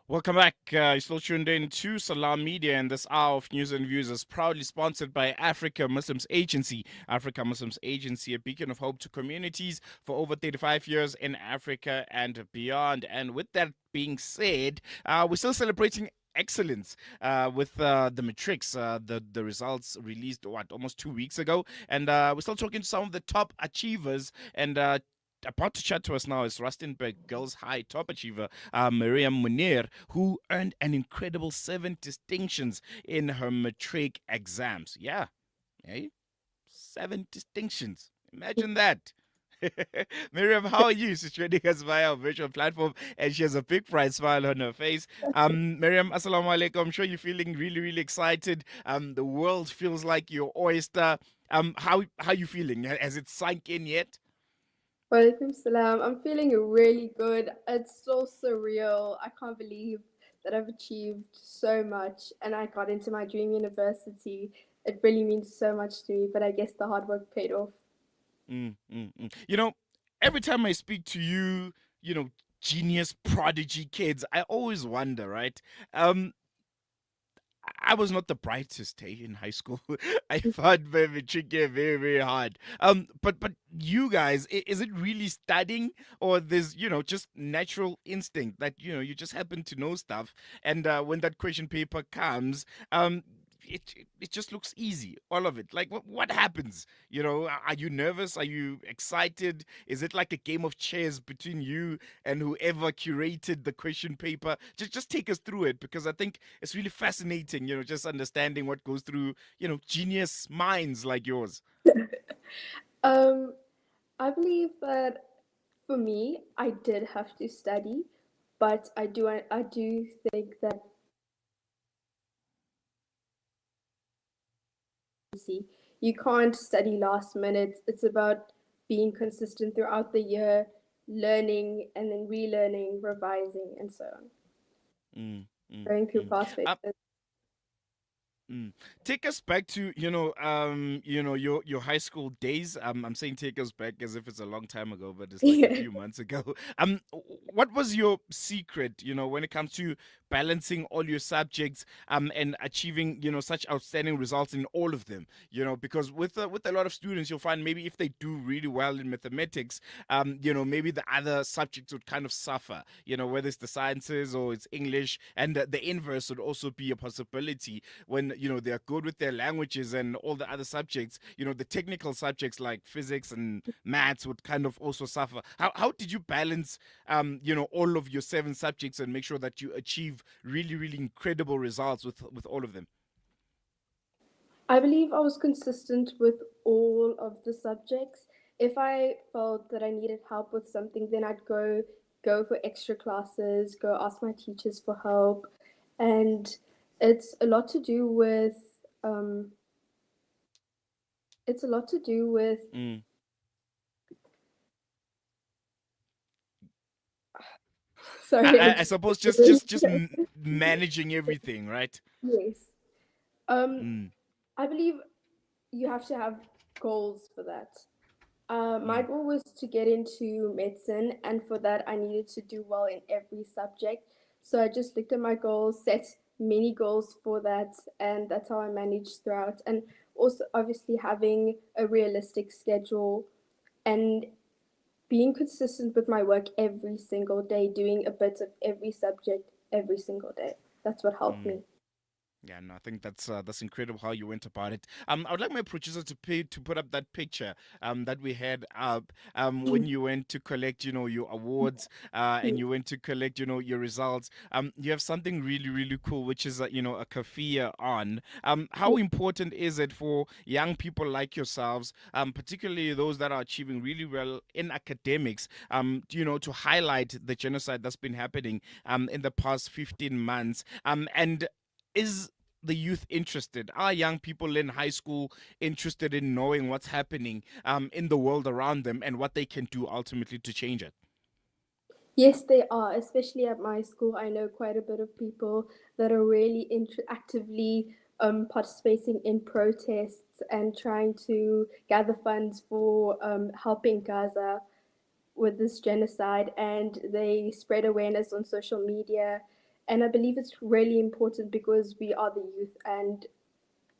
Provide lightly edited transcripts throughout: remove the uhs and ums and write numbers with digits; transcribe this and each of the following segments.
Welcome back. You're still tuned in to Salam Media, and this hour of news and views is proudly sponsored by Africa Muslims Agency. Africa Muslims Agency, a beacon of hope to communities for over 35 years in Africa and beyond. And with that being said, we're still celebrating excellence with the matrix, the results released almost 2 weeks ago, and we're still talking to some of the top achievers and. About to chat to us now is Rustenburg Girls High top achiever Mariam Munir, who earned an incredible 7 distinctions in her matric exams. Yeah, hey, 7 distinctions. Imagine that. Miriam, how are you? She's joining us via our virtual platform and she has a big bright smile on her face. Miriam, assalamu alaikum. I'm sure you're feeling really, really excited. The world feels like your oyster. How you feeling? Has it sunk in yet? Walaikum salam. I'm feeling really good. It's so surreal. I can't believe that I've achieved so much and I got into my dream university. It really means so much to me, but I guess the hard work paid off. You know, every time I speak to you, you know, genius prodigy kids, I always wonder, right? Um, I was not the brightest in high school. I found very tricky, very very hard. But you guys, is it really studying or there's just natural instinct that you just happen to know stuff, and when that question paper comes, it just looks easy, all of it. Like what happens? Are you nervous? Are you excited? Is it like a game of chess between you and whoever curated the question paper? Just take us through it because I think it's really fascinating. Just understanding what goes through genius minds like yours. um, I believe that for me, I did have to study, but I do think that easy. You can't study last minute. It's about being consistent throughout the year, learning and then relearning, revising, and so on. Mm, mm, Going through mm. past Um, papers. Mm. Take us back to your high school days. I'm saying take us back as if it's a long time ago, but it's like a Yeah. few months ago. What was your secret? When it comes to balancing all your subjects, and achieving such outstanding results in all of them. Because with a lot of students, you'll find maybe if they do really well in mathematics, maybe the other subjects would kind of suffer. Whether it's the sciences or it's English, and the inverse would also be a possibility when they're good with their languages and all the other subjects. The technical subjects like physics and maths would kind of also suffer. How did you balance all of your 7 subjects and make sure that you achieve really really incredible results with all of them? I believe I was consistent with all of the subjects. If I felt that I needed help with something, then I'd go for extra classes, go ask my teachers for help, and it's a lot to do with um, it's a lot to do with Mm. I, sorry, I'm I I just suppose just managing everything, right? yes. Um, Mm, I believe you have to have goals for that. My mm, goal was to get into medicine, and for that, I needed to do well in every subject. So I just looked at my goals, set many goals for that, and that's how I managed throughout. And also, obviously, having a realistic schedule and being consistent with my work every single day, doing a bit of every subject every single day. That's what helped mm. me. Yeah, no, I think that's incredible how you went about it. I would like my producer to put up that picture that we had up when you went to collect your awards and you went to collect your results. You have something really really cool, which is a kafia on. How important is it for young people like yourselves, particularly those that are achieving really well in academics, to highlight the genocide that's been happening in the past 15 months, and is the youth interested? Are young people in high school interested in knowing what's happening in the world around them and what they can do ultimately to change it? Yes, they are, especially at my school. I know quite a bit of people that are really actively participating in protests and trying to gather funds for helping Gaza with this genocide. And they spread awareness on social media And I believe it's really important because we are the youth, and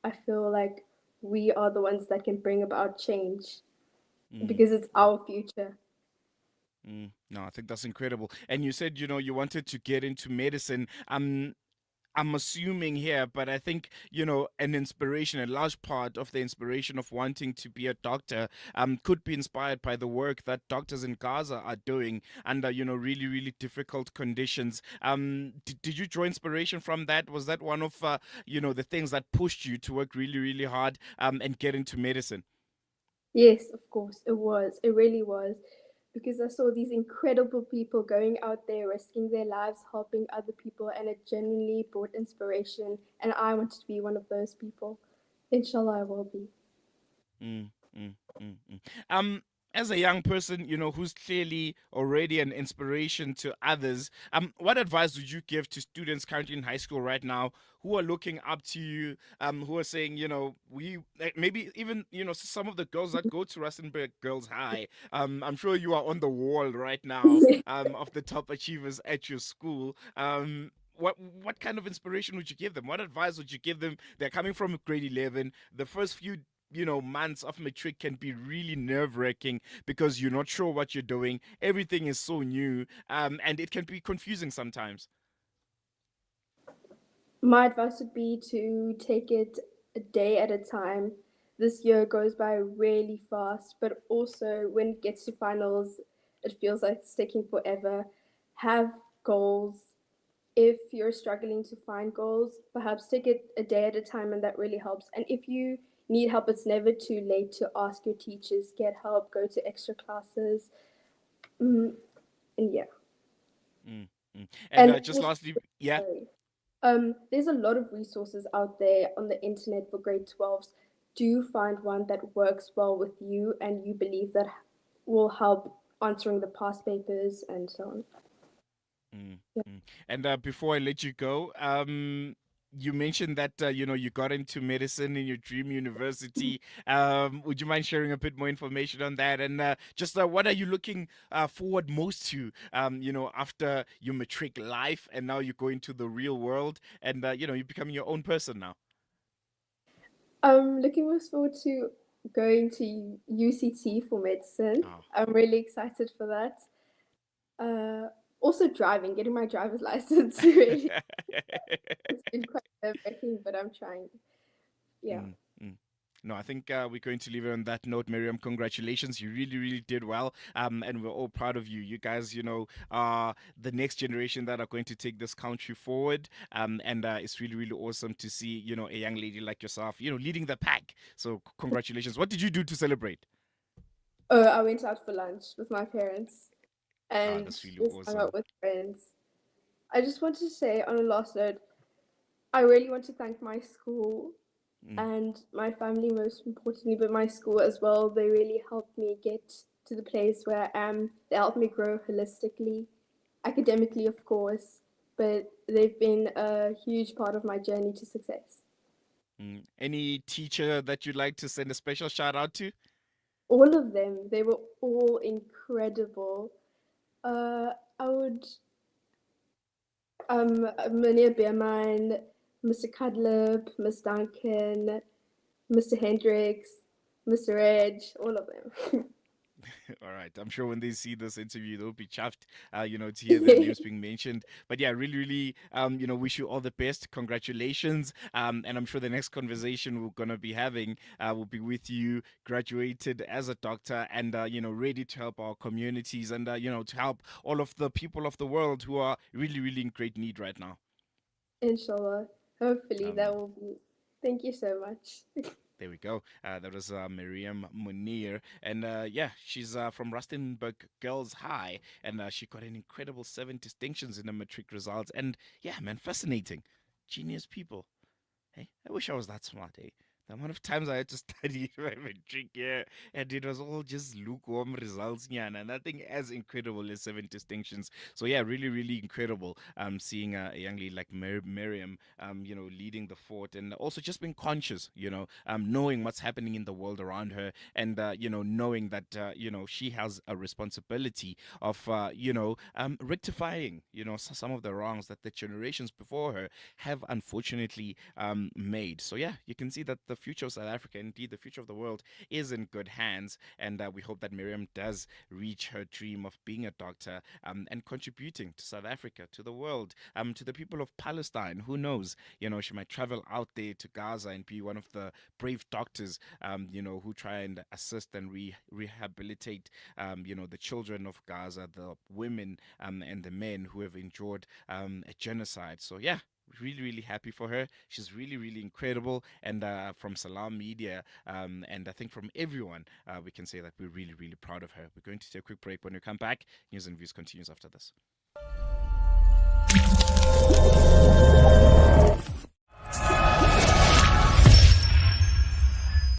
I feel like we are the ones that can bring about change Mm, because it's mm, our future. No, I think that's incredible. And you said, you wanted to get into medicine. I'm assuming here, but I think, an inspiration, a large part of the inspiration of wanting to be a doctor, could be inspired by the work that doctors in Gaza are doing under, really, really difficult conditions. Did you draw inspiration from that? Was that one of, the things that pushed you to work really, really hard, and get into medicine? Yes, of course, it was. It really was. Because I saw these incredible people going out there, risking their lives, helping other people, and it genuinely brought inspiration. And I wanted to be one of those people. Inshallah, I will be. Mm, mm, Um, as a young person, who's clearly already an inspiration to others, what advice would you give to students currently in high school right now who are looking up to you, who are saying, maybe even, some of the girls that go to Rustenburg Girls High, I'm sure you are on the wall right now, of the top achievers at your school. What kind of inspiration would you give them? What advice would you give them? They're coming from grade 11. The first few months of matric can be really nerve-wracking because you're not sure what you're doing. Everything is so new, and it can be confusing sometimes. My advice would be to take it a day at a time. This year goes by really fast, but also when it gets to finals, it feels like it's taking forever. Have goals. If you're struggling to find goals, perhaps take it a day at a time, and that really helps. And if you need help, it's never too late to ask your teachers, get help, go to extra classes. Mm, and yeah. Mm, And And just also, lastly, yeah. sorry. There's a lot of resources out there on the internet for grade 12s. Do find one that works well with you and you believe that will help answering the past papers and so on. Mm, Yeah. And before I let you go, you mentioned that you got into medicine in your dream university. Would you mind sharing a bit more information on that? And just what are you looking forward most to? After your matric life, and now you go into the real world, and you're becoming your own person now. I'm looking most forward to going to UCT for medicine. Oh. I'm really excited for that. Uh, Also driving, getting my driver's license really. It's been quite nerve-wracking, but I'm trying. Yeah. Mm, mm. No, I think we're going to leave it on that note, Miriam. Congratulations. You really, really did well. And we're all proud of you. You guys, are the next generation that are going to take this country forward. And it's really, really awesome to see, a young lady like yourself, leading the pack. So, congratulations. What did you do to celebrate? Oh, I went out for lunch with my parents Ah, and that's really just hung out awesome. with friends. I just wanted to say on a last note, I really want to thank my school Mm, and my family, most importantly, but my school as well. They really helped me get to the place where I am. They helped me grow holistically, academically, of course, but they've been a huge part of my journey to success. Any teacher that you'd like to send a special shout out to? All of them, they were all incredible. I would Munir Beermine, Mr. Cudlip, Miss Duncan, Mr. Hendricks, Mr. Reg, all of them. All right. I'm sure when they see this interview, they'll be chuffed, to hear their names being mentioned. But yeah, really, really, wish you all the best. Congratulations. And I'm sure the next conversation we're going to be having will be with you, graduated as a doctor and, ready to help our communities and, to help all of the people of the world who are really, really in great need right now. Inshallah. Hopefully that Um, will be. Thank you so much. There we go. That was Mariam Munir. And yeah, she's from Rustenburg Girls High. And she got an incredible 7 distinctions in the matric results. And yeah, man, fascinating. Genius people. Hey, I wish I was that smart, eh? The amount of times I had to study my matric, yeah, and it was all just lukewarm results, yeah, and nothing as incredible as 7 distinctions. So yeah, really, really incredible. Seeing a young lady like Miriam, leading the fort, and also just being conscious, knowing what's happening in the world around her, and knowing that she has a responsibility of rectifying some of the wrongs that the generations before her have unfortunately made. So yeah, you can see that the future of South Africa, indeed the future of the world, is in good hands, and we hope that Miriam does reach her dream of being a doctor, and contributing to South Africa, to the world, to the people of Palestine. Who knows? She might travel out there to Gaza and be one of the brave doctors, who try and assist and rehabilitate, the children of Gaza, the women, and the men who have endured a genocide. So yeah, really, really happy for her. She's really, really incredible. And from Salam Media, and I think from everyone, we can say that we're really, really proud of her. We're going to take a quick break. When we come back, News and Views continues after this.